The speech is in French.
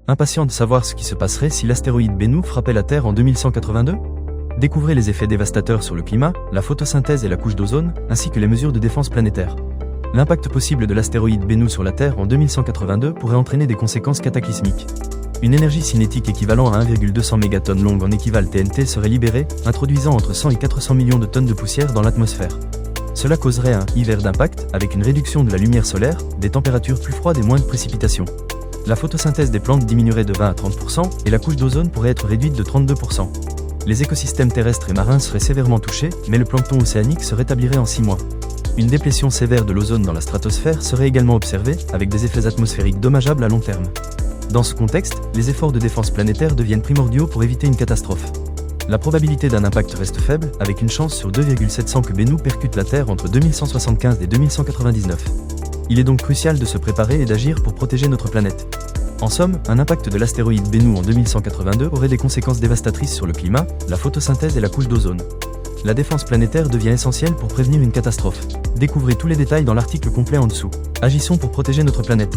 Impatient de savoir ce qui se passerait si l'astéroïde Bennu frappait la Terre en 2182 ? Découvrez les effets dévastateurs sur le climat, la photosynthèse et la couche d'ozone, ainsi que les mesures de défense planétaire. L'impact possible de l'astéroïde Bennu sur la Terre en 2182 pourrait entraîner des conséquences cataclysmiques. Une énergie cinétique équivalent à 1,200 mégatonnes longue en équivalent TNT serait libérée, introduisant entre 100 et 400 millions de tonnes de poussière dans l'atmosphère. Cela causerait un hiver d'impact, avec une réduction de la lumière solaire, des températures plus froides et moins de précipitations. La photosynthèse des plantes diminuerait de 20 à 30% et la couche d'ozone pourrait être réduite de 32%. Les écosystèmes terrestres et marins seraient sévèrement touchés, mais le plancton océanique se rétablirait en 6 mois. Une déplétion sévère de l'ozone dans la stratosphère serait également observée, avec des effets atmosphériques dommageables à long terme. Dans ce contexte, les efforts de défense planétaire deviennent primordiaux pour éviter une catastrophe. La probabilité d'un impact reste faible, avec une chance sur 2,700 que Bennu percute la Terre entre 2175 et 2199. Il est donc crucial de se préparer et d'agir pour protéger notre planète. En somme, un impact de l'astéroïde Bennu en 2182 aurait des conséquences dévastatrices sur le climat, la photosynthèse et la couche d'ozone. La défense planétaire devient essentielle pour prévenir une catastrophe. Découvrez tous les détails dans l'article complet en dessous. Agissons pour protéger notre planète.